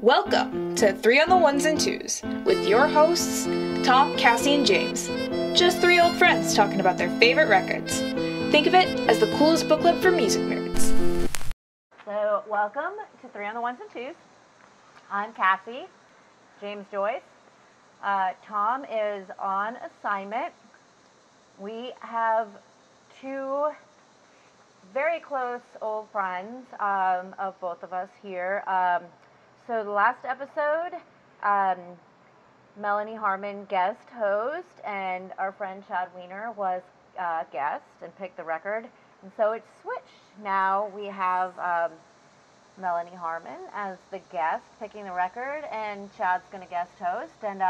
Welcome to 3 on the Ones and Twos with your hosts, Tom, Cassie, and James. Just 3 old friends talking about their favorite records. Think of it as the coolest booklet for music nerds. So, welcome to 3 on the Ones and Twos. I'm Cassie, James Joyce. Tom is on assignment. We have 2 very close old friends of both of us here. So the last episode, Melanie Harmon guest host, and our friend Chad Wiener was guest and picked the record. And so it's switched. Now we have Melanie Harmon as the guest picking the record, and Chad's going to guest host. And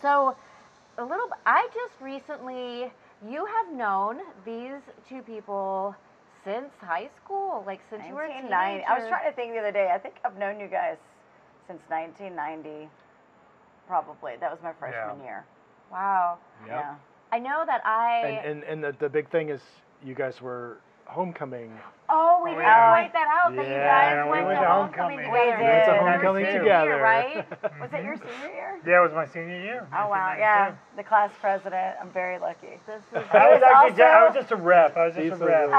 so I just recently, you have known these 2 people since high school, like since you were a teenager. I was trying to think the other day. I think I've known you guys since 1990, probably. That was my freshman year. Wow. Yep. Yeah. I know that And the big thing is you guys were homecoming. Oh, we didn't point that out, that you guys went to homecoming together. We did. Went to homecoming together. Year, right? Was it your senior year? Yeah, it was my senior year. Oh, wow. Yeah. The class president. I'm very lucky. This is I was just a rep. I was just a rep.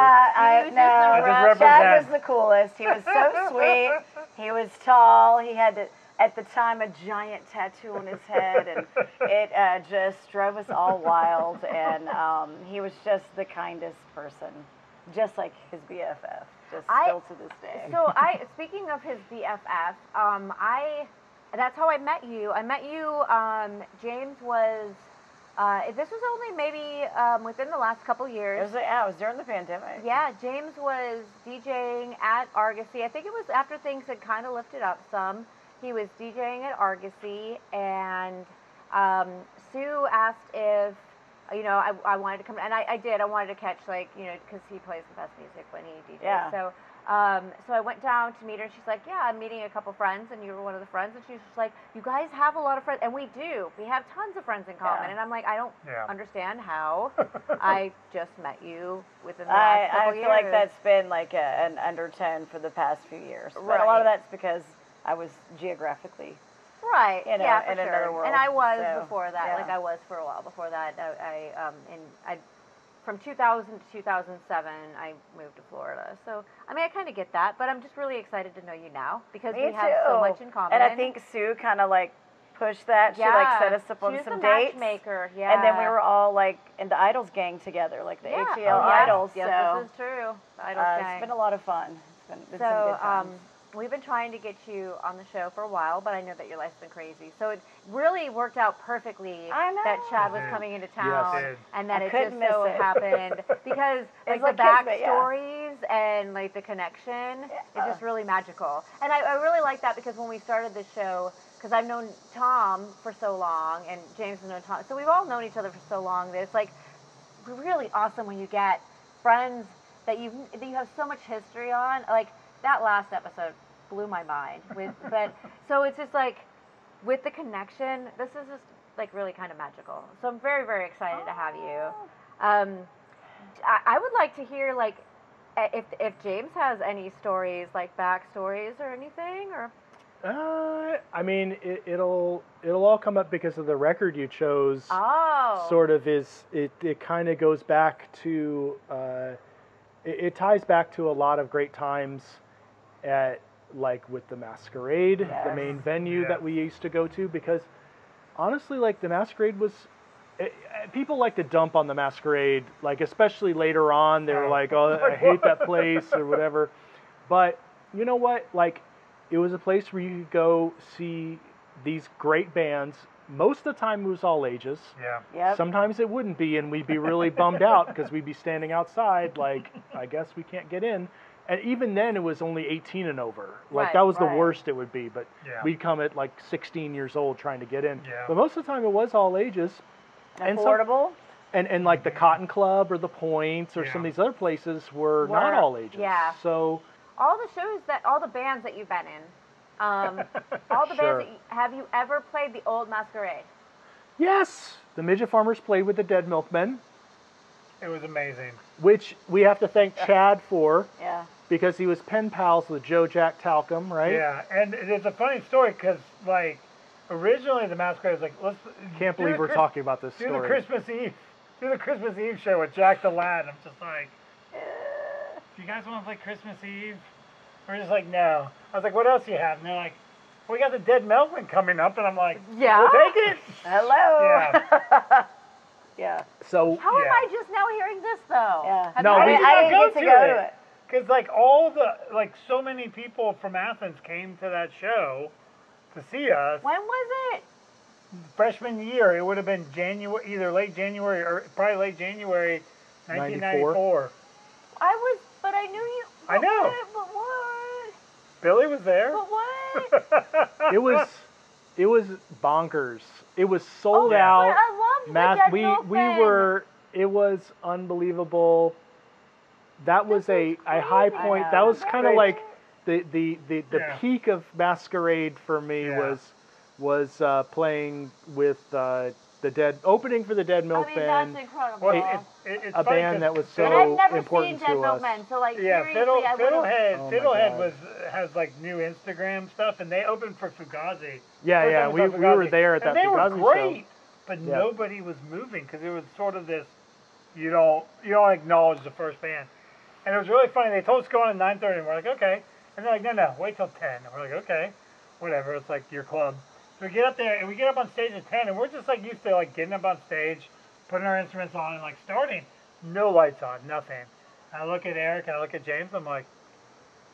Chad was the coolest. He was so sweet. He was tall. He had, at the time, a giant tattoo on his head, and it just drove us all wild. And he was just the kindest person, just like his BFF, still to this day. So speaking of his BFF, that's how I met you. I met you. James was. This was only maybe within the last couple years. It was during the pandemic. Yeah, James was DJing at Argosy. I think it was after things had kind of lifted up some. He was DJing at Argosy, and Sue asked if, I wanted to come, and I did. I wanted to catch, because he plays the best music when he DJs. Yeah. So I went down to meet her, and she's like, yeah, I'm meeting a couple friends, and you were one of the friends. And she's just like, you guys have a lot of friends. And we do. We have tons of friends in common. Yeah. And I'm like, I don't understand how. I just met you within the last couple years. I feel like that's been like an undertone for the past few years. But Right. a lot of that's because I was geographically right, in another world. And I was so, before that. yeah. Like I was for a while before that. From 2000 to 2007, I moved to Florida. So, I kind of get that, but I'm just really excited to know you now because we have so much in common. And I think Sue kind of pushed that. She set us up on some dates. Matchmaker, yeah. And then we were all in the Idols gang together, like the ATL Idols. Yeah, so this is true. The Idols gang. It's been a lot of fun. It's been some good times. We've been trying to get you on the show for a while, but I know that your life's been crazy. So it really worked out perfectly that Chad was coming into town, and that it just so happened because the backstories and the connection is just really magical. And I really like that because when we started this show, because I've known Tom for so long, and James has known Tom, so we've all known each other for so long that it's really awesome when you get friends that you have so much history on. That last episode blew my mind. So it's just with the connection, this is just really kind of magical. So I'm very, very excited to have you. I would like to hear if James has any stories, backstories or anything, or. It'll all come up because of the record you chose. Oh. Sort of it kind of goes back to. It ties back to a lot of great times at with the Masquerade, the main venue that we used to go to, because honestly, the Masquerade was, people like to dump on the Masquerade, especially later on, they were like, oh, I hate that place or whatever, but you know what, it was a place where you could go see these great bands. Most of the time it was all ages. Yeah. Yep. Sometimes it wouldn't be, and we'd be really bummed out because we'd be standing outside I guess we can't get in. And even then, it was only 18 and over. That was the worst it would be. But we'd come at 16 years old trying to get in. Yeah. But most of the time, it was all ages. Affordable. And the Cotton Club or the Points or some of these other places were not all ages. Yeah. So all the bands that you've been in, all the bands have you ever played the old Masquerade? Yes, the Midget Farmers played with the Dead Milkmen. It was amazing. Which we have to thank Chad for. Yeah. because he was pen pals with Joe Jack Talcum, right? Yeah, and it's a funny story because, like, originally the Masquerade was like, let's... Can't believe we're talking about this story. Do the Christmas Eve show with Jack the Lad. I'm just like, do you guys want to play Christmas Eve? We're just like, no. I was like, what else do you have? And they're like, we got the Dead Milkman coming up. And I'm like, yeah, we'll take it. Hello. Yeah. Yeah. So how am I just now hearing this though? Yeah. No, I didn't get to go to it. Because like so many people from Athens came to that show to see us. When was it? Freshman year. It would have been January, either late January or probably late January, 1994. But I knew you. I know. But what? Billy was there. But what? It was bonkers. It was sold But out. I loved It was unbelievable. That was a high point. That was kind of like the peak of Masquerade for me was playing with opening for the Dead Milkman. That's incredible. Well, it's a band that was so and I've never important seen Dead to us. Milkmen, so like yeah, seriously, Fiddlehead has like new Instagram stuff, and they opened for Fugazi. Yeah, we were there at that Fugazi show. They were great, but nobody was moving because it was sort of this, you don't acknowledge the first band, and it was really funny. They told us to go on at 9:30, and we're like, okay, and they're like, no, wait till 10, and we're like, okay, whatever. It's like your club. So we get up there, and we get up on stage at 10, and we're just like used to like getting up on stage, putting our instruments on, and like starting. No lights on, nothing. And I look at Eric, and I look at James, I'm like,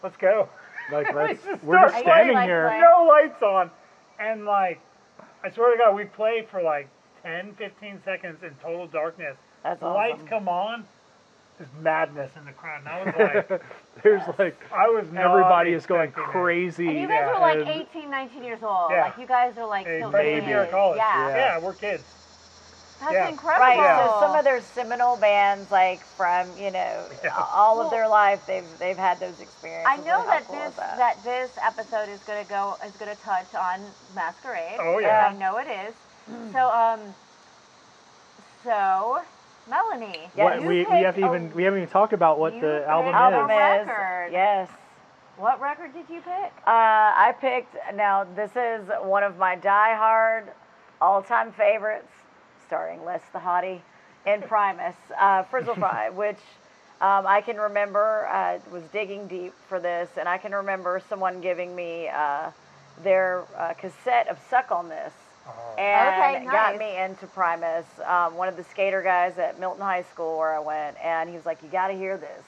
let's go. Like, we're just standing here. No lights on. And like, I swear to God, we played for like 10, 15 seconds in total darkness. That's the awesome. lights come on, there's madness in the crowd. And I was like, everybody is going crazy. And you guys are like 18, 19 years old. Yeah. Like you guys are like still freshman year of college. Yeah, we're kids. That's incredible. Right. So some of their seminal bands, like from all of their life, they've had those experiences. I know that this episode is gonna touch on Masquerade. Oh yeah. I know it is. So Melanie, we haven't even talked about what the album is. Yes. What record did you pick? I picked. Now this is one of my die-hard, all-time favorites, starring Les the Hottie in Primus, Frizzle Fry, which I can remember was digging deep for this, and I can remember someone giving me their cassette of Suck on This. And got me into Primus. One of the skater guys at Milton High School where I went, and he was like, you got to hear this.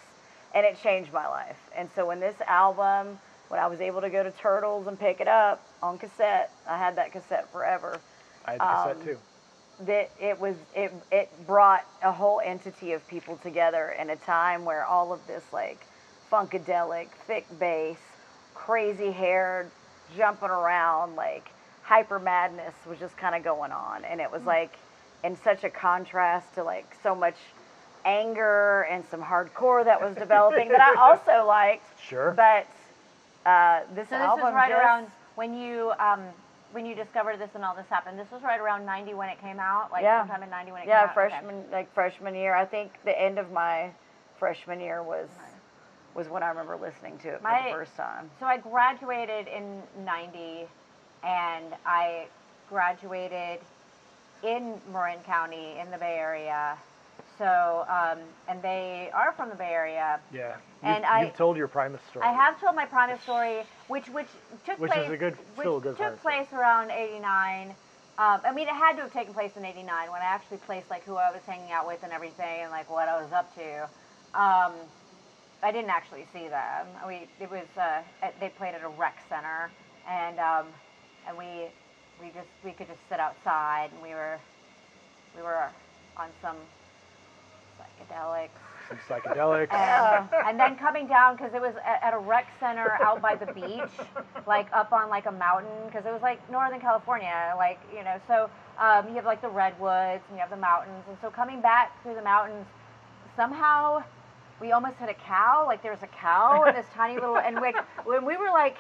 And it changed my life. And so when this album, when I was able to go to Turtles and pick it up on cassette, I had that cassette forever. I had the cassette too. It brought a whole entity of people together in a time where all of this like funkadelic, thick bass, crazy hair, jumping around, like hyper madness was just kind of going on, and it was like in such a contrast to like so much anger and some hardcore that was developing that I also liked. Sure. But this album was right around when you discovered this and all this happened. This was right around 90 when it came out, like sometime in 90 when it came out. Yeah, freshman year. I think the end of my freshman year was when I remember listening to it for the first time. So I graduated in 90, and I graduated in Marin County in the Bay Area. So, and they are from the Bay Area. Yeah. You've told your Primus story. I have told my Primus story, which took place around 89. I mean, it had to have taken place in 89 when I actually placed like who I was hanging out with and everything, and like what I was up to. I didn't actually see them. They played at a rec center, and we could just sit outside, and we were on some psychedelics. And then coming down, because it was at a rec center out by the beach, like up on like a mountain, because it was like Northern California, like, so you have like the redwoods and you have the mountains. And so coming back through the mountains, somehow we almost hit a cow. Like there was a cow in this tiny little, and when we were like,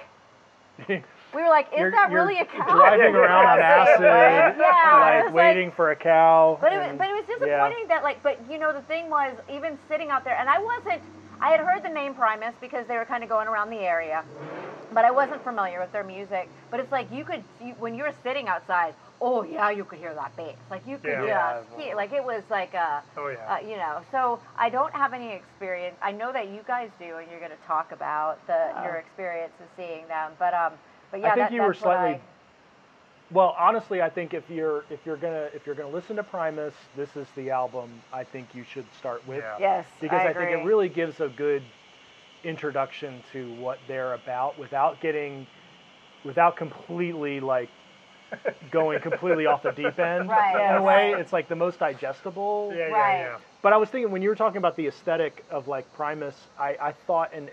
is that really a cow? Driving around on acid, waiting for a cow. But it was disappointing that but the thing was, even sitting out there, and I I had heard the name Primus because they were kind of going around the area, but I wasn't familiar with their music. But it's like when you were sitting outside, oh yeah, you could hear that bass. Like you could hear, like it was like a, you know. So I don't have any experience. I know that you guys do, and you're going to talk about your experience of seeing them. But yeah, I think you were slightly. Well, honestly, I think if you're gonna listen to Primus, this is the album I think you should start with. Yeah. Yes, because I think it really gives a good introduction to what they're about without completely like going completely off the deep end. Right. In a way, it's like the most digestible. Yeah. But I was thinking when you were talking about the aesthetic of like Primus, I thought and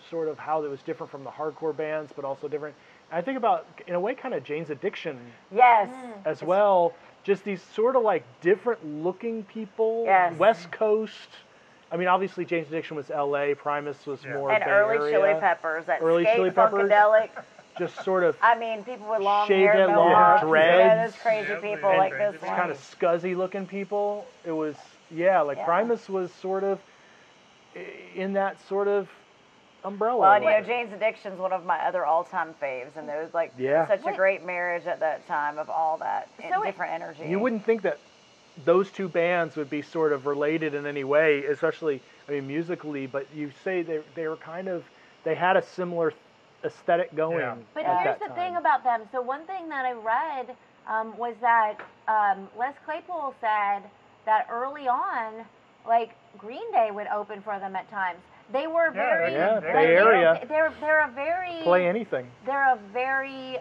sort of how it was different from the hardcore bands, but also different. I think about, in a way, kind of Jane's Addiction as well. Just these sort of like different looking people. Yes. West Coast. I mean, obviously Jane's Addiction was L.A. Primus was more and Bay early Area. Chili Peppers. That early Chili Peppers. Funkadelic. Just sort of. I mean, people with long shaved hair, head, long dreads. Those crazy people and like this one. Kind of scuzzy looking people. It was Primus was sort of in that sort of umbrella. Well, and, you know, Jane's Addiction's one of my other all-time faves, and there was like such a great marriage at that time of all that different energy. You wouldn't think that those two bands would be sort of related in any way, especially, I mean, musically, but you say they were kind of, they had a similar aesthetic going. Yeah. But here's the thing about them. So one thing that I read was that Les Claypool said that early on, like Green Day would open for them at times. They were very Bay Area. They're a very play anything. They're a very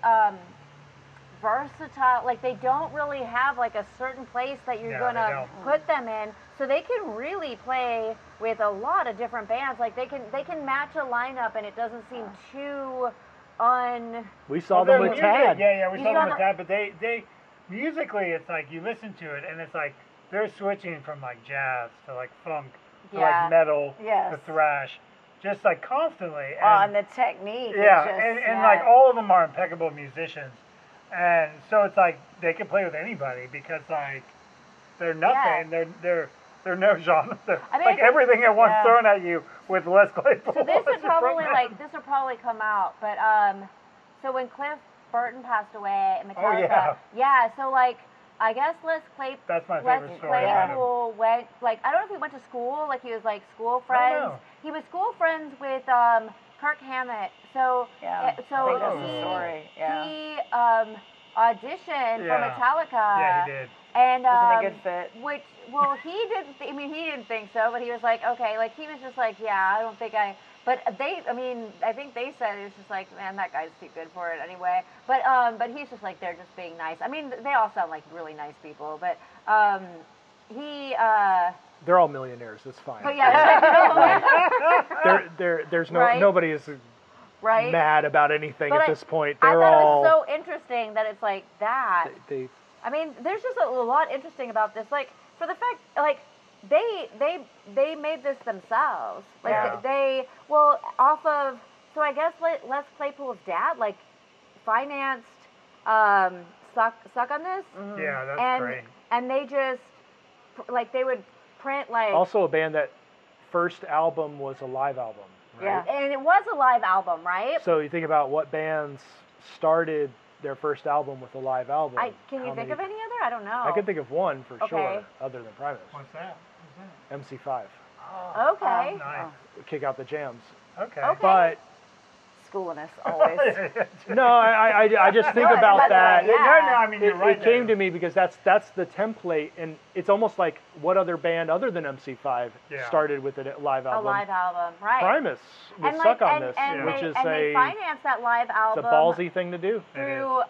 versatile. Like they don't really have like a certain place that you're gonna put them in. So they can really play with a lot of different bands. Like they can match a lineup, and it doesn't seem too We saw them with Chad. Yeah, we saw them with Chad. But they musically, it's like you listen to it, and it's like they're switching from like jazz to like funk. To like metal, to thrash, just like constantly. And the technique. And like all of them are impeccable musicians, and so it's like they can play with anybody because like they're nothing. They're no genre. Like everything at once thrown at you with Les Claypool. So this would probably come out, but so when Cliff Burton passed away at Metallica, so like. I guess Les Claypool. That's my favorite story. Claypool went I don't know if he went to school, like he was like school friends. He was school friends with Kirk Hammett. So he auditioned for Metallica. Yeah, he did. And wasn't a good fit. He didn't. He didn't think so, but he was like, okay, like he was just like, yeah, I don't think I. But I think they said it was just like, man, that guy's too good for it anyway. But he's just like, they're just being nice. I mean, they all sound like really nice people, but they're all millionaires. It's fine. But yeah, there's nobody is mad about anything at this point. I thought it was so interesting that it's like that. I mean, there's just a lot interesting about this. Like for the fact, like. They made this themselves. Like off of. So I guess Les Claypool's dad like financed Suck on This. Mm-hmm. Yeah, that's great. And they just like they would print like. Also a band that first album was a live album. Right? Yeah, and it was a live album, right? So you think about what bands started their first album with a live album. Can you think of any other? I don't know. I can think of one for sure, other than Primus. What's that? MC5. Oh, okay. Nice. Kick Out the Jams. Okay. But schooling us always. No, I just think about that. No, I mean you're right. It came to me because that's the template, and it's almost like what other band other than MC5 started with a live album? A live album, right? Primus with Suck on This, which is they financed that live album. It's a ballsy thing to do. Through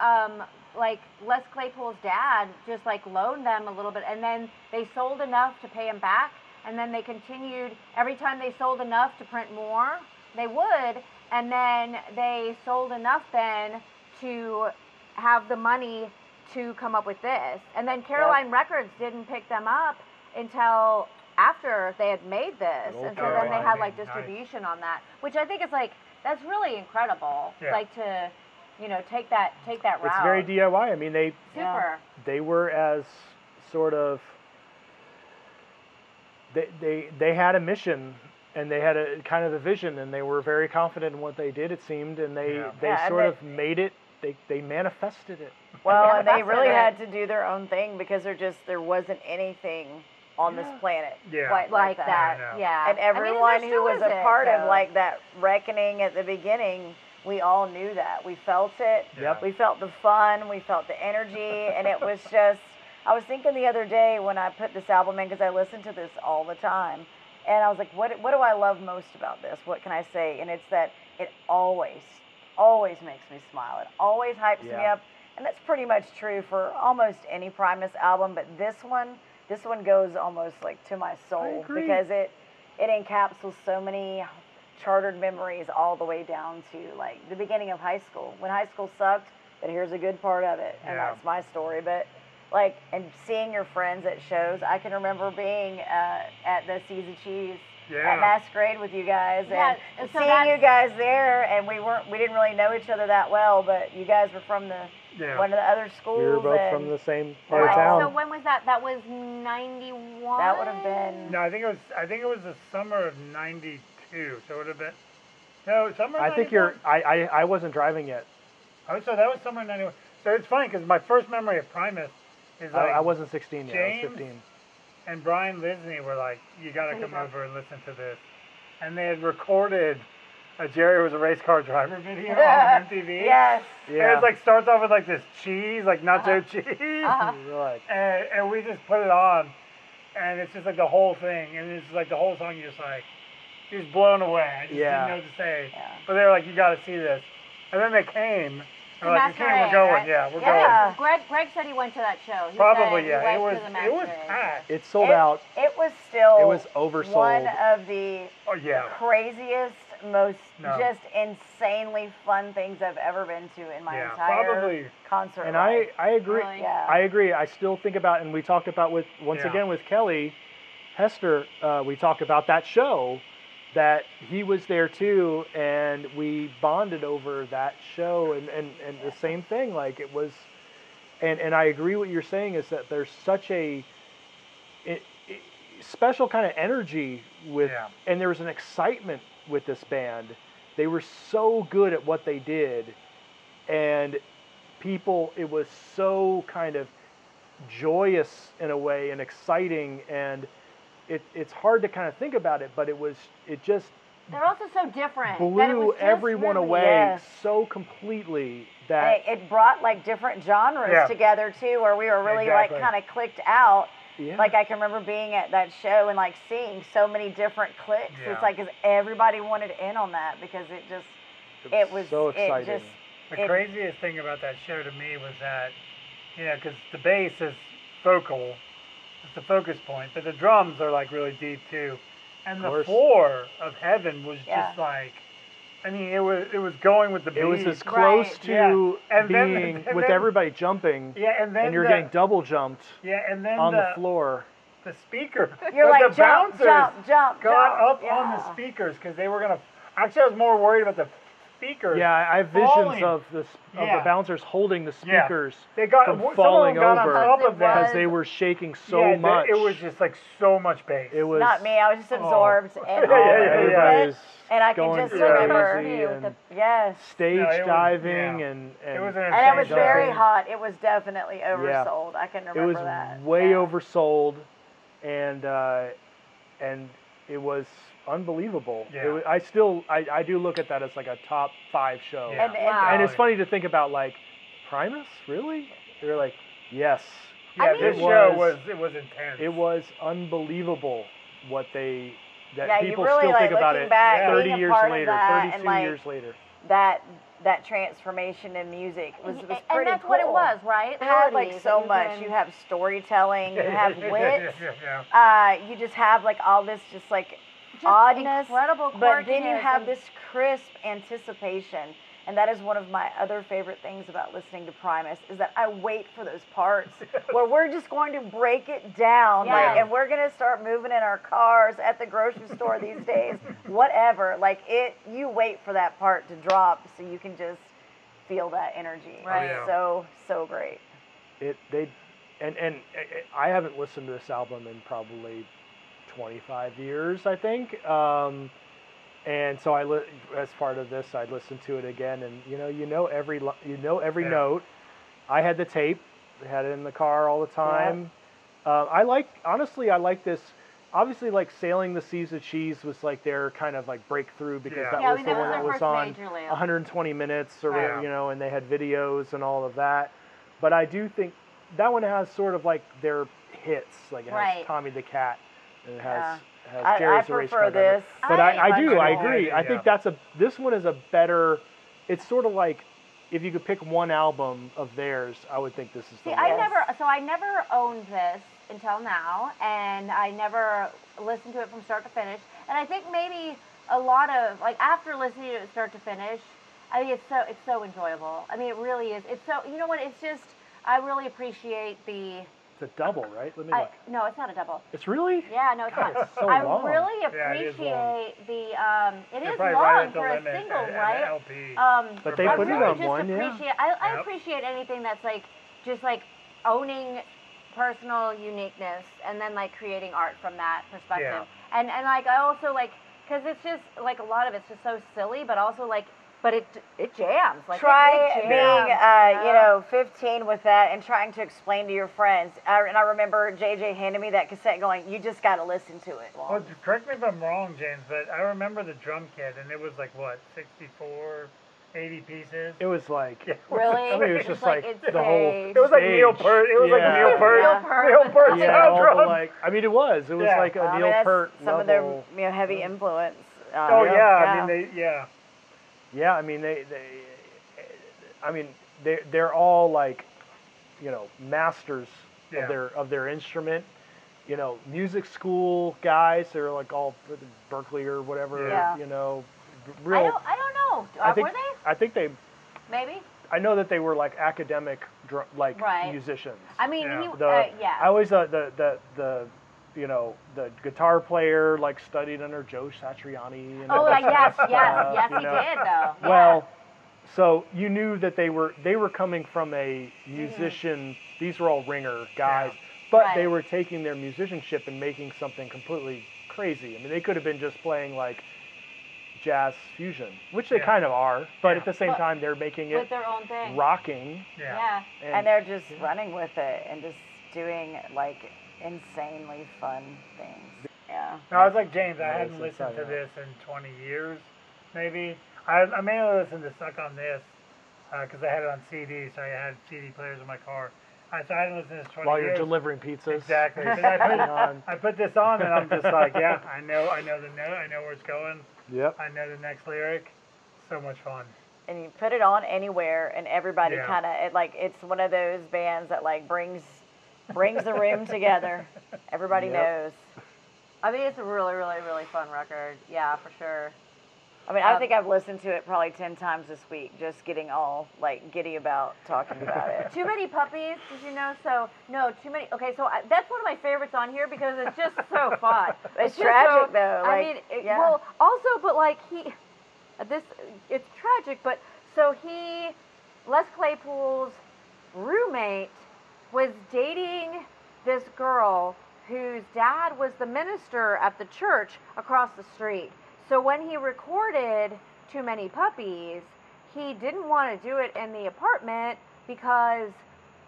like Les Claypool's dad just like loaned them a little bit, and then they sold enough to pay him back, and then they continued every time they sold enough to print more, they would, and then they sold enough then to have the money to come up with this, and then Caroline Records didn't pick them up until after they had made this, and so then they had like distribution on that, which I think is like that's really incredible, like to. You know, take that route. It's very DIY. I mean, they were as sort of they had a mission and they had a kind of a vision, and they were very confident in what they did, it seemed, and they sort of made it. They manifested it. Well, and they really had to do their own thing because there wasn't anything on this planet quite like that. Yeah. And everyone who was a part of like that reckoning at the beginning, we all knew that. We felt it. Yep. We felt the fun. We felt the energy, and it was just. I was thinking the other day when I put this album in, because I listen to this all the time, and I was like, what do I love most about this? What can I say? And it's that it always makes me smile. It always hypes me up, and that's pretty much true for almost any Primus album, but this one goes almost like to my soul because it encapsulates so many chartered memories all the way down to like the beginning of high school, when high school sucked, but here's a good part of it, and that's my story. But like, and seeing your friends at shows, I can remember being at the Seas of Cheese at Masquerade with you guys, and seeing you guys there, and we didn't really know each other that well, but you guys were from one of the other schools. We were both from the same part of town. So when was that? That was 91. That would have been. No, I think it was the summer of '92. So it would have been. No, summer. I think you're. I wasn't driving yet. Oh, so that was summer '91. So it's funny because my first memory of Primus is like I wasn't 16 yet. James I was 15. And Brian Lisney were like, "You got to come over and listen to this," and they had recorded a Jerry Was a Race Car Driver video on MTV. Yes. Yeah. And it like starts off with like this cheese, like nacho cheese, Right. and we just put it on, and it's just like the whole thing, and it's like the whole song. You're just blown away. I just didn't know what to say. Yeah. But they were like, "You got to see this," and then they came. We're like, we're going. Right? Yeah, we're going. Greg said he went to that show. He Probably, said he it went was to the it was Masquerade. packed. It sold out. It was still. It was oversold. One of the craziest, most just insanely fun things I've ever been to in my entire concert. And life. I agree. Yeah. I agree. I still think about, and we talked about again with Kelly, Hester. We talked about that show. That he was there too, and we bonded over that show, and the same thing, like it was, and I agree what you're saying is that there's such a special kind of energy with, and there was an excitement with this band. They were so good at what they did, and it was so kind of joyous in a way and exciting, and it's hard to kind of think about it, but they're also so different. Blew everyone away so completely that it brought like different genres together too, where we were really like kind of clicked out. Yeah. Like I can remember being at that show and like seeing so many different cliques. Yeah. It's like 'cause everybody wanted in on that because it was so exciting. The craziest thing about that show to me was that, because the bass is vocal. It's the focus point, but the drums are like really deep too, and the floor of heaven was just like, I mean, it was going with the beat. It was as close to being with everybody jumping, and you're getting double jumped, and then on the floor. The speaker, you're like the bouncers jump, got up on the speakers because they were gonna. Actually, I was more worried about the speakers. Yeah, I have visions of the bouncers holding the speakers from falling over because they were shaking so much. It was just like so much bass. It was not me. I was just absorbed and and I can just remember stage diving and it was very hot. It was definitely oversold. I can remember that. It was way oversold, and it was unbelievable. Yeah. I do look at that as like a top 5 show. Yeah. And it's funny to think about, like, Primus, really? They're like, yes. Yeah, this show was intense. It was unbelievable what people really, still think about it back, 30 years later, 32 years later. That transformation in music was pretty cool. And that's what it was, right? It had like so much. You have storytelling, you have wit. You just have like all this just oddness, incredible but then you have this crisp anticipation, and that is one of my other favorite things about listening to Primus is that I wait for those parts where we're just going to break it down, and we're going to start moving in our cars at the grocery store these days, whatever. You wait for that part to drop so you can just feel that energy. Right. So great. And I haven't listened to this album in probably 25 years, I think. And so as part of this, I listened to it again, and you know every note. I had the tape, had it in the car all the time. Yeah. Honestly, I like this. Obviously, like Sailing the Seas of Cheese was like their kind of like breakthrough because that was the one that was on 120 minutes or whatever, and they had videos and all of that. But I do think that one has sort of like their hits, like it has Tommy the Cat, and it has Jerry's the Race Car. I prefer this. But I agree. I think this one is a better. It's sort of like if you could pick one album of theirs, I would think this is the one. I never owned this until now, and I never listened to it from start to finish. And I think maybe a lot of after listening to it start to finish, I mean it's so enjoyable. I mean it really is. It's so it's just I really appreciate the. It's a double, right? Let me look. No, it's not a double. It's really? Yeah, no, it's not. It's so long. I really appreciate it is long right for a single, right? LP. But they put it on one, I appreciate anything that's just owning personal uniqueness and then creating art from that perspective. Yeah. And I also because it's just a lot of it's just so silly, but also but it jams. Try it jams, being 15 with that and trying to explain to your friends. And I remember JJ handed me that cassette going, you just got to listen to it. Well, correct me if I'm wrong, James, but I remember the drum kit, and it was 64, 80 pieces. It was Really? I mean, it was just the whole. It was like Neil Peart. It was like Neil Peart. I mean, it was like a Neil Peart some level. of their heavy influence. I mean, Yeah, I mean they're all masters of their instrument. Music school guys. They're all Berkeley or whatever. Yeah. Real. I don't know. Were they? I think they. Maybe. I know that they were academic musicians. I mean, I always thought the guitar player studied under Joe Satriani. And yes, he did though. Yeah. Well, so you knew that they were coming from a musician. These were all ringer guys, but they were taking their musicianship and making something completely crazy. I mean, they could have been just playing jazz fusion, which they kind of are, but at the same time they're making it their own thing, rocking. Yeah. And they're just running with it and just doing insanely fun things. Yeah. No, I was like James. I hadn't listened to this in 20 years, maybe. I mainly listened to Suck on This because I had it on CD, so I had CD players in my car. So I hadn't listened to this 20 years. While you're delivering pizzas. Exactly. I put this on, and I'm just I know the note. I know where it's going. Yep. I know the next lyric. So much fun. And you put it on anywhere, and everybody kind of it's one of those bands that brings the room together. Everybody knows. I mean, it's a really, really, really fun record. Yeah, for sure. I mean, I think I've listened to it probably 10 times this week, just getting all giddy about talking about it. Too Many Puppies, did you know? Too Many. Okay, so that's one of my favorites on here because it's just so fun. It's tragic though. Well, also, but it's tragic. But so Les Claypool's roommate was dating this girl whose dad was the minister at the church across the street. So when he recorded Too Many Puppies, he didn't want to do it in the apartment because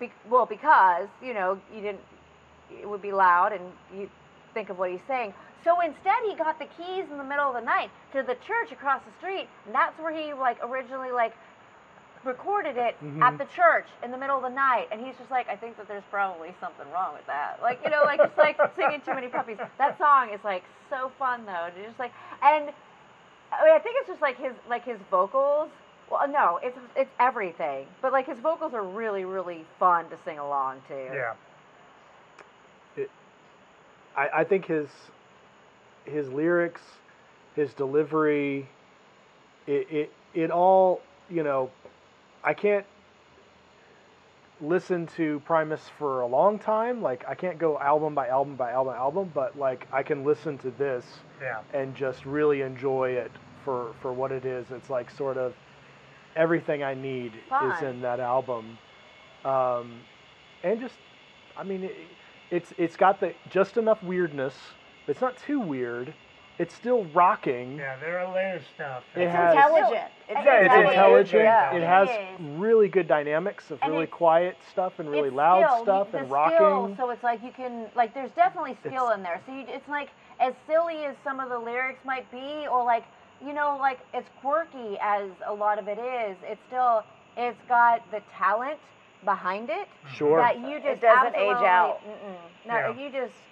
it would be loud and you think of what he's saying. So instead he got the keys in the middle of the night to the church across the street, and that's where he originally recorded it at the church in the middle of the night. And he's just I think that there's probably something wrong with that. Just singing Too Many Puppies. That song is so fun though. Just and I mean, I think it's just his vocals. Well, no, it's everything. But his vocals are really, really fun to sing along to. Yeah. I think his lyrics, his delivery, it all, I can't listen to Primus for a long time. I can't go album by album by album by album, but I can listen to this and just really enjoy it for what it is. It's sort of everything I need is in that album. And just, I mean, it's got just enough weirdness It's not too weird. It's still rocking. Yeah, there are later stuff. It's intelligent. It's intelligent. Yeah. It has really good dynamics of really quiet stuff and really loud stuff and rocking. So it's like you can, like, there's definitely skill in there. So it's like, as silly as some of the lyrics might be, or like, you know, like as quirky as a lot of it is, it's got the talent behind it. Sure. That you just it doesn't age out.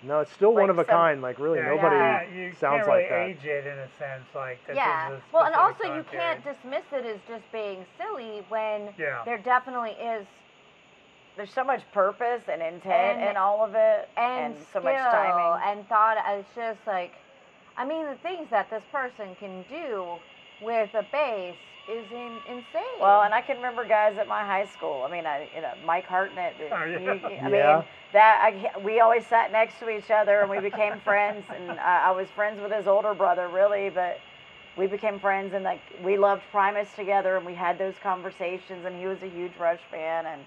No, it's still one of a kind. Like really, nobody you sounds can't really like that. age it in a sense, like that. Well, and also you can't dismiss it as just being silly when there definitely is. There's so much purpose and intent in all of it, and so much timing and thought. It's just like, I mean, the things that this person can do with a bass is insane. Well, and I can remember guys at my high school. I mean, Mike Hartnett. We always sat next to each other, and we became friends. And I was friends with his older brother, really, but we became friends, and like we loved Primus together, and we had those conversations. And he was a huge Rush fan, and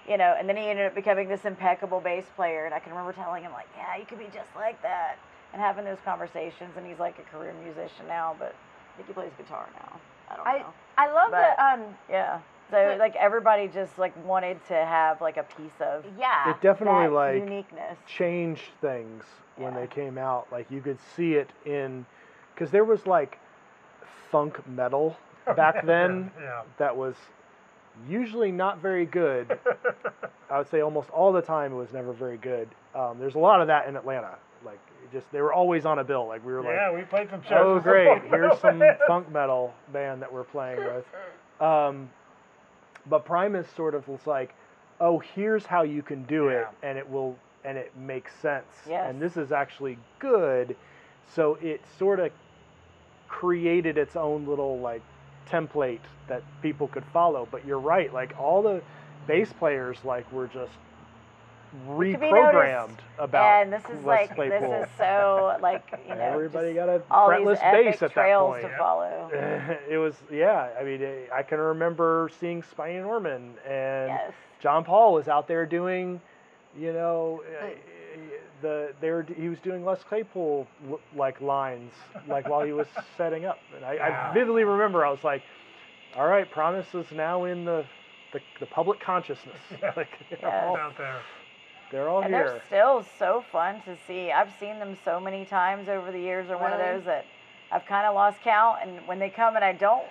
and then he ended up becoming this impeccable bass player. And I can remember telling him, like, yeah, you could be just like that, and having those conversations. And he's like a career musician now, but I think he plays guitar now. I don't know. I love that. So like everybody just like wanted to have like a piece of it definitely like uniqueness. Changed things when they came out. Like you could see it in, because there was like funk metal back then that was usually not very good. I would say almost all the time it was never very good. There's a lot of that in Atlanta. Like they were always on a bill. Like we were like, we played some shows. Oh great, here's some funk metal band that we're playing with. But Primus sort of was like, oh, here's how you can do it, and it makes sense. Yes. And this is actually good. So it sort of created its own little like template that people could follow. But you're right, like all the bass players like were just reprogrammed about and this is Les like Claypool. This is so like everybody got a all fretless these epic bass at trails that point. to follow. It was I mean I can remember seeing Spiny Norman and John Paul was out there doing he was doing Les Claypool like lines like while he was setting up, and I vividly remember I was like, all right, Primus is now in the public consciousness. Like, out there. They're all and here. They're still so fun to see. I've seen them so many times over the years. They're one of those that I've kind of lost count. And when they come, and I don't,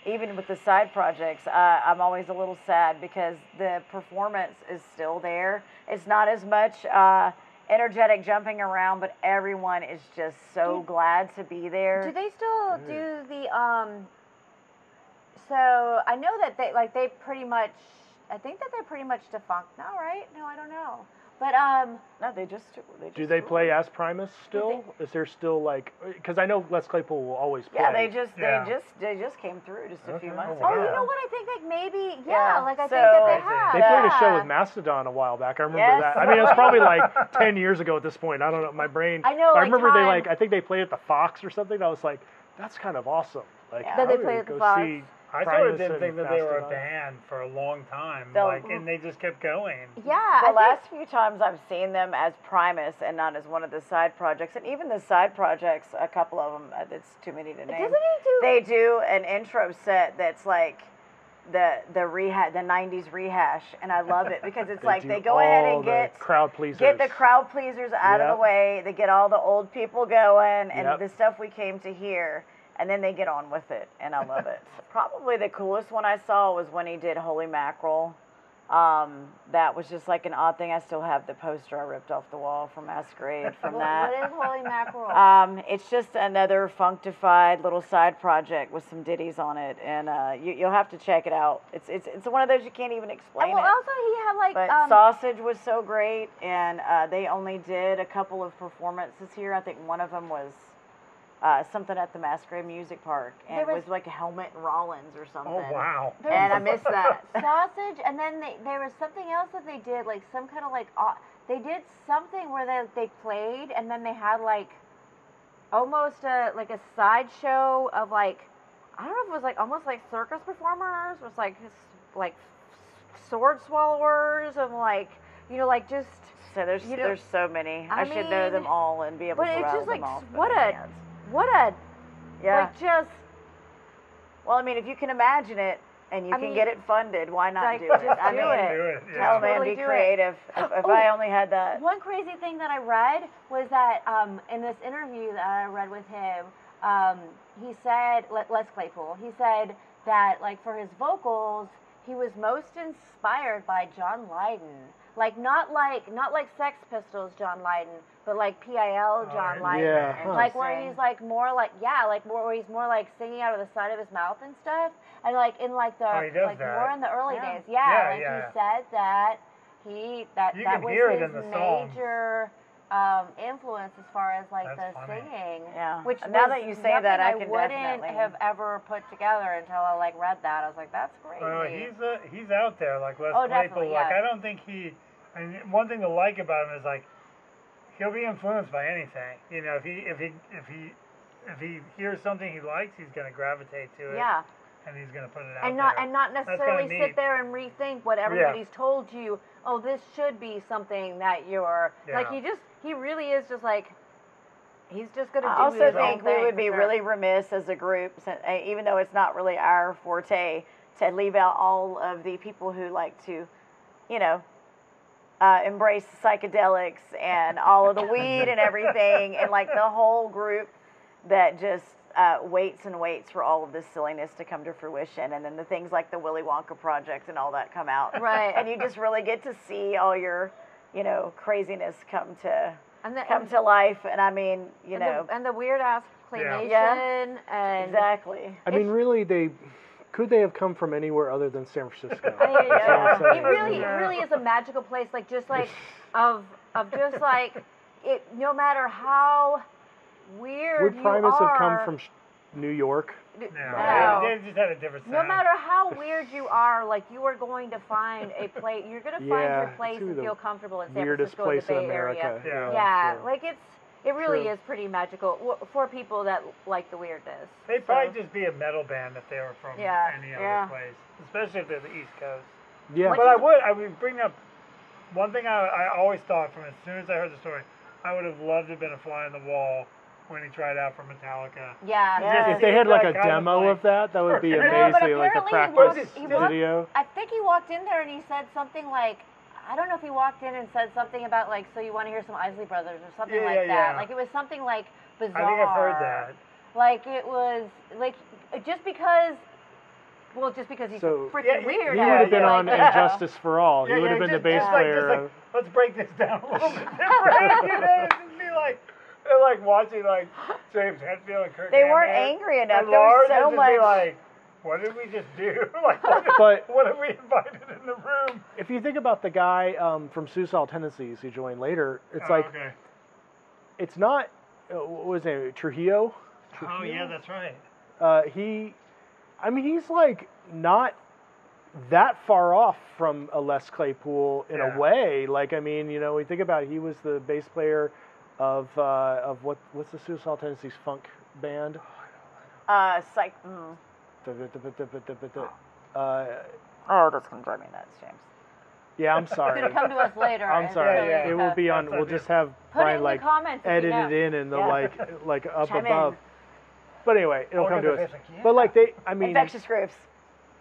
even with the side projects, I'm always a little sad because the performance is still there. It's not as much energetic jumping around, but everyone is just so glad to be there. Do they still do the So I know that they pretty much. I think that they're pretty much defunct now, right? No, I don't know. But no, they just do they play as Primus still? Is there still like, because I know Les Claypool will always play. Yeah, they just came through just a few months ago. Oh, you know what? I think like maybe like I think that they have. They played a show with Mastodon a while back. I remember that. I mean, it was probably like 10 years ago at this point. I don't know. My brain. I know. I remember I think they played at the Fox or something. I was like, that's kind of awesome. Like that they played at the Fox. I sort of didn't think that they were a band for a long time, and they just kept going. Yeah, the last few times I've seen them as Primus and not as one of the side projects, and even the side projects, a couple of them, it's too many to name. They do an intro set that's like the 90s rehash, and I love it because it's like they go ahead and get the crowd pleasers out of the way. They get all the old people going, and the stuff we came to hear. And then they get on with it, and I love it. Probably the coolest one I saw was when he did Holy Mackerel. That was just like an odd thing. I still have the poster I ripped off the wall from Masquerade from that. What is Holy Mackerel? It's just another functified little side project with some ditties on it, and you'll have to check it out. It's one of those you can't even explain. Well, also he had like. But Sausage was so great, and they only did a couple of performances here. I think one of them was. Something at the Masquerade Music Park, and it was like a Helmet and Rollins or something. Oh wow! And I missed that. Sausage, and then there was something else that they did, like some kind of like they did something where they played, and then they had like almost a sideshow of like I don't know if it was like almost like circus performers, it was like sword swallowers, and like like just So there's so many. I should know them all and be able to rattle them off. What a just. Well, I mean, if you can imagine it and you can get it funded, why not do it? Just do it. Tell them, be creative. If I only had that. One crazy thing that I read was that in this interview that I read with him, he said, Les Claypool, he said that like for his vocals, he was most inspired by John Lydon. Not like Sex Pistols John Lydon, but like PIL John Lydon. Yeah. Like where he's like more like where he's more like singing out of the side of his mouth and stuff. And like in like the more in the early days. Yeah, he said that that was his major influence as far as like the singing. Yeah. Which now that you say that, I can wouldn't definitely have ever put together until I like read that. I was like, that's crazy. He's out there like Les Claypool. Like I don't think and one thing to like about him is like he'll be influenced by anything. You know, if he hears something he likes, he's gonna gravitate to it. Yeah. And he's gonna put it out there. And not necessarily sit there and rethink what everybody's told you. Oh, this should be something that you're like. He really is just like. He's just gonna do I also think we would be sure. really remiss as a group, even though it's not really our forte, to leave out all of the people who like to, embrace psychedelics and all of the weed and everything, and like the whole group that just waits and waits for all of this silliness to come to fruition, and then the things like the Willy Wonka project and all that come out, right? And you just really get to see all your, craziness come to life, and I mean, and the weird ass claymation, and exactly. I mean, really, could they have come from anywhere other than San Francisco? It really is a magical place. Like just like of just like it. No matter how weird would Primus have come from New York? No. They just had a different sound. No matter how weird you are, like you are going to find a place. You're going to find your place and feel comfortable in San Francisco, in the Bay Area. Yeah, like it really is pretty magical for people that like the weirdness. They'd probably just be a metal band if they were from any other place, especially if they're the East Coast. Yeah, but I would bring up one thing I always thought from as soon as I heard the story, I would have loved to have been a fly on the wall when he tried out for Metallica. Yeah. If they had like a demo of that would be amazing, like a practice video. I think he walked in there and he said something like, I don't know if he walked in and said something about like, so you want to hear some Isley Brothers or something like that. Like it was something like bizarre. I think I've heard that. Like it was like just because he's freaking weird. He would have been on Injustice for All. He would have been the bass player. Let's break this down a little bit different. Just be like. They're like watching like James Hetfield and Kirk. They weren't angry enough. And there was so much. Be like, what did we just do? Like, what have we invited in the room? If you think about the guy from Suicidal Tendencies who joined later, it's it's not. What was his name? Trujillo. Oh yeah, that's right. He's like not that far off from a Les Claypool in a way. Like, I mean, we think about it, he was the bass player of what's the Suicidal Tendencies funk band? Psych. That's gonna drive me nuts, James. Yeah, I'm sorry. It's gonna come to us later. I'm sorry. Yeah. It will be on. We'll just have Brian like edit it in and the like up Chime above. in. But anyway, it'll come to us. But like Infectious Grooves.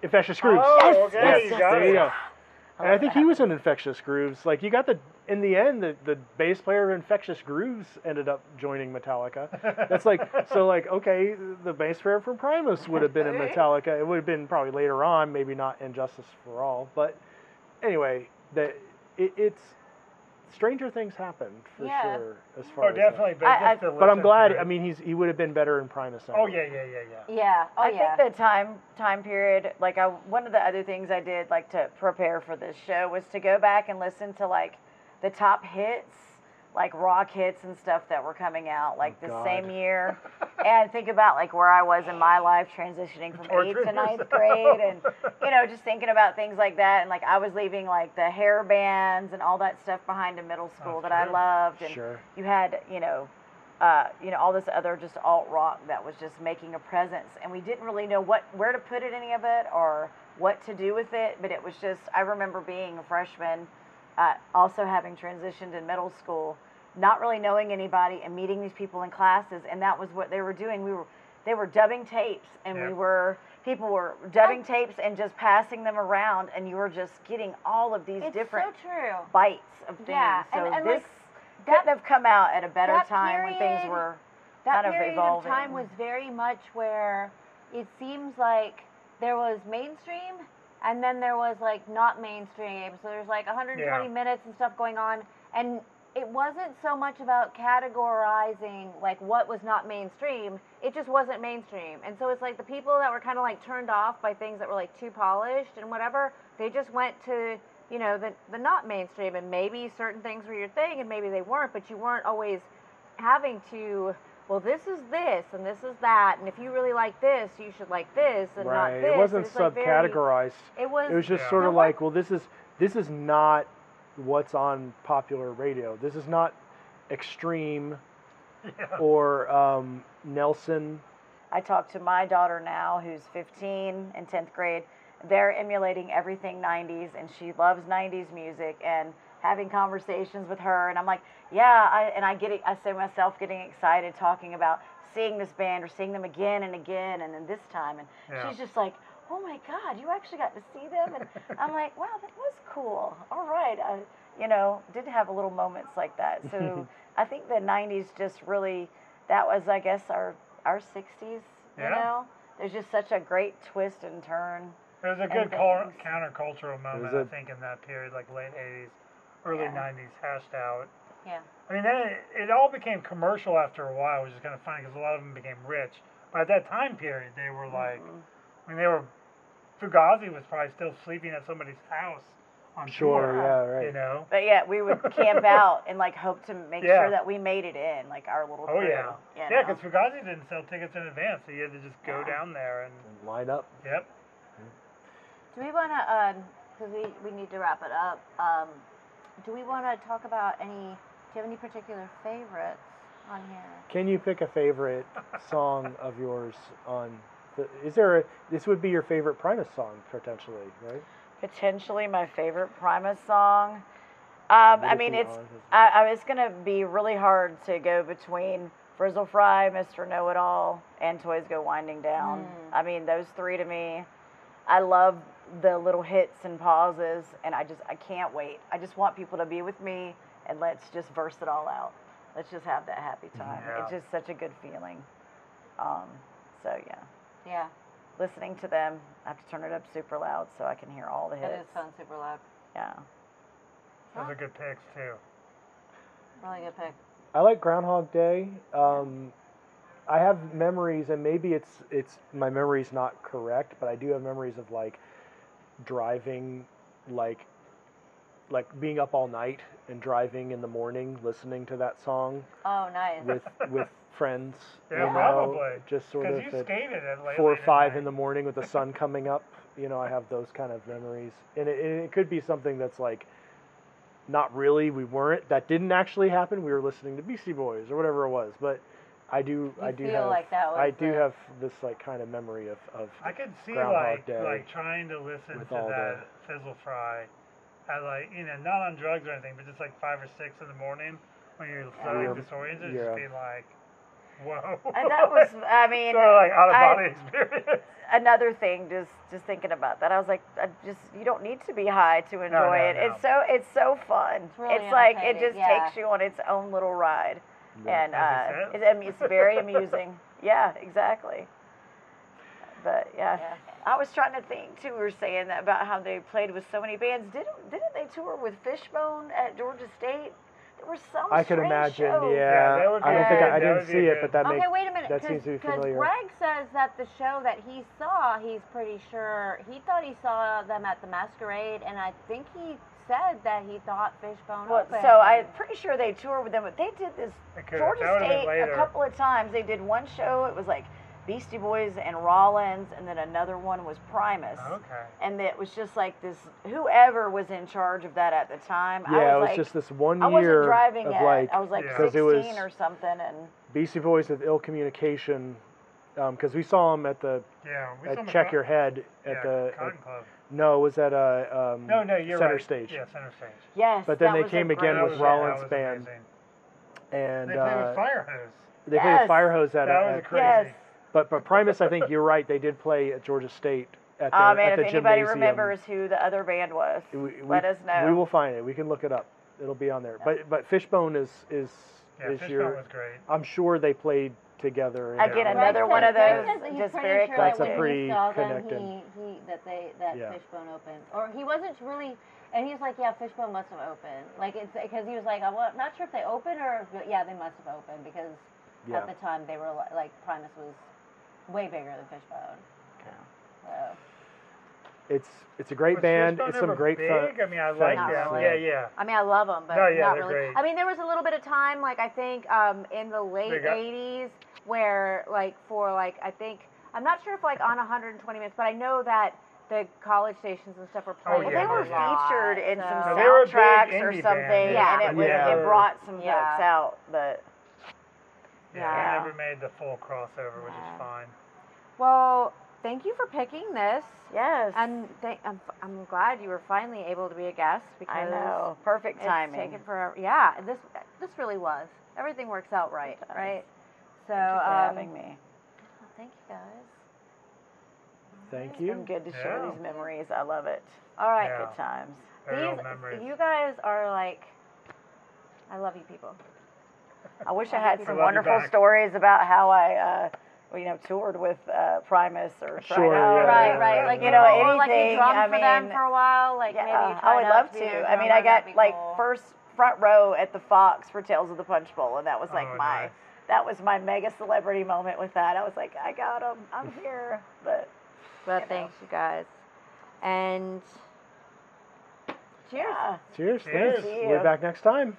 Infectious Grooves. Oh, okay. Yes. There you go. And I think he was in Infectious Grooves. Like you got in the end, the bass player of Infectious Grooves ended up joining Metallica. That's like, okay, the bass player from Primus would have been in Metallica. It would have been probably later on, maybe not Injustice for All. But anyway, it's stranger things happen for sure. As far as definitely. But I'm glad. I mean, he would have been better in Primus. Anyway. Oh yeah. Yeah. I think the time period, like one of the other things I did like to prepare for this show was to go back and listen to like the top hits, like rock hits and stuff that were coming out like same year, and think about like where I was in my life transitioning from 8th to 9th grade, and just thinking about things like that, and like I was leaving like the hair bands and all that stuff behind in middle school that I loved, and you had all this other just alt rock that was just making a presence, and we didn't really know where to put any of it or what to do with it, but it was just, I remember being a freshman also having transitioned in middle school, not really knowing anybody and meeting these people in classes, and that was what they were doing. They were dubbing tapes, and people were dubbing tapes and just passing them around, and you were just getting all of these different bites of things. Yeah, so and this couldn't have come out at a better time when things were kind of evolving. That period of time was very much where it seems like there was mainstream, and then there was like not mainstream. So there's like 120 minutes and stuff going on, and it wasn't so much about categorizing like what was not mainstream. It just wasn't mainstream. And so it's like the people that were kind of like turned off by things that were like too polished and whatever, they just went to, you know, the not mainstream, and maybe certain things were your thing and maybe they weren't, but you weren't always having to, well, this is this and this is that, and if you really like this, you should like this and not this. It wasn't subcategorized. It was just sort of like, well, this is not what's on popular radio. This is not Extreme or Nelson. I talk to my daughter now, who's 15 in 10th grade. They're emulating everything 90s, and she loves 90s music, and having conversations with her, and I'm like, I say myself getting excited talking about seeing this band or seeing them again and again, and then this time, and she's just like, oh my God, you actually got to see them? And I'm like, wow, that was cool. All right. I did have a little moments like that. So I think the 90s just really, that was, I guess, our 60s, you know? There's just such a great twist and turn. It was a good countercultural moment, I think, in that period, like late 80s, early 90s, hashed out. Yeah. I mean, then it all became commercial after a while, which is kind of funny because a lot of them became rich. But at that time period, they were like, Fugazi was probably still sleeping at somebody's house on tour, you know? But we would camp out and like hope to make sure that we made it in, like our little crew. Yeah, because Fugazi didn't sell tickets in advance, so you had to just go down there and line up. Yep. Do we want to, because we need to wrap it up, do we want to talk about do you have any particular favorites on here? Can you pick a favorite song of yours on... this would be your favorite Primus song, potentially, right? Potentially my favorite Primus song. It's going to be really hard to go between Frizzle Fry, Mr. Know-It-All, and Toys Go Winding Down. I mean, those three to me, I love the little hits and pauses, and I can't wait. I just want people to be with me, and let's just verse it all out. Let's just have that happy time. Yeah. It's just such a good feeling. Yeah. Listening to them, I have to turn it up super loud so I can hear all the hits. It sounds super loud. Yeah. Those are good picks, too. Really good pick. I like Groundhog Day. I have memories, and maybe it's my memory's not correct, but I do have memories of like driving, like being up all night and driving in the morning, listening to that song. Oh, nice. With friends. Yeah, probably. Just sort of you skated at 4 or 5 in the morning with the sun coming up. I have those kind of memories, and it could be something that's like, not really. That didn't actually happen. We were listening to Beastie Boys or whatever it was, but I do have this like kind of memory of I could see Groundhog Day like trying to listen to that Fizzle Fry at not on drugs or anything, but just like 5 or 6 in the morning when you're feeling disoriented, just being like, whoa. And that was, sort of like out of body experience. Another thing, just thinking about that, I was like, you don't need to be high to enjoy it. No. It's so fun. It's really like it just takes you on its own little ride, and it's very amusing. Yeah, exactly. But I was trying to think too. We were saying that about how they played with so many bands. Didn't they tour with Fishbone at Georgia State? There were some. I could imagine. Shows. Yeah. I didn't see it, but that makes. Okay, wait a minute. That seems to be familiar. Because Greg says that the show that he saw, he's pretty sure he thought he saw them at the Masquerade, and I think he said that he thought Fishbone opened. So I'm pretty sure they toured with them, but they did this Georgia State a couple of times. They did one show. It was like Beastie Boys and Rollins, and then another one was Primus. Okay. And it was just like this, whoever was in charge of that at the time. Yeah, it was just this 1 year. I wasn't driving of yet. I was like 16 or something. And Beastie Boys with Ill Communication, because we saw them at the at Check Your Head at the Cotton Club. No, it was at No, you're Center right. Stage. Yeah, Center Stage. Yes. But then that they was came a again great with show. Rollins That was Band. amazing. And They played with Fire Hose. They played with Fire Hose at that was crazy. Yes. But Primus, I think you're right. They did play at Georgia State at the, And at the if anybody gymnasium. remembers who the other band was, let us know. We will find it. We can look it up. It'll be on there. But Fishbone is Fishbone your. was great. I'm sure they played together. Again, another one of those. He's Just very sure That's that a when pretty he saw connected. them, that Fishbone opened, or he wasn't really. And he's like, yeah, Fishbone must have opened. Like, it's because he was like, I'm not sure if they opened or, yeah, they must have opened because at the time they were like, Primus was way bigger than Fishbone. Yeah. So. It's a great band. Fishbone It's some ever great big? fun. I mean, I like them. Really. Yeah. I mean, I love them, but No, yeah, not they're really. great. I mean, there was a little bit of time, like I think in the late '80s, where like for like I think I'm not sure if like on 120 Minutes, but I know that the college stations and stuff were playing. Well, they were featured in some No, they were a big soundtracks or indie something, band. and it brought some folks out. But I never made the full crossover, which is fine. Well, thank you for picking this. yes, And I'm glad you were finally able to be a guest because I know, perfect timing. It's taken forever. Yeah, this really was. Everything works out right, right? So Thank you for having me. Thank you guys. Thank It's you. been good to share these memories. I love it. All right, Good times. Very old memories. You guys are like, I love you people. I wish I had some love you wonderful back. stories about how I, toured with Primus or Sure, Right. Like, or like you anything. drummed for them for a while. Like maybe you I would tried out love be to. their I mean, drummer, I got that'd be like cool. first front row at the Fox for Tales of the Punch Bowl, and that was like nice. that was my mega celebrity moment with that. I was like, I got him. I'm here. But thanks, you guys. And cheers. yeah. Cheers. Cheers. Thanks. We'll be back next time.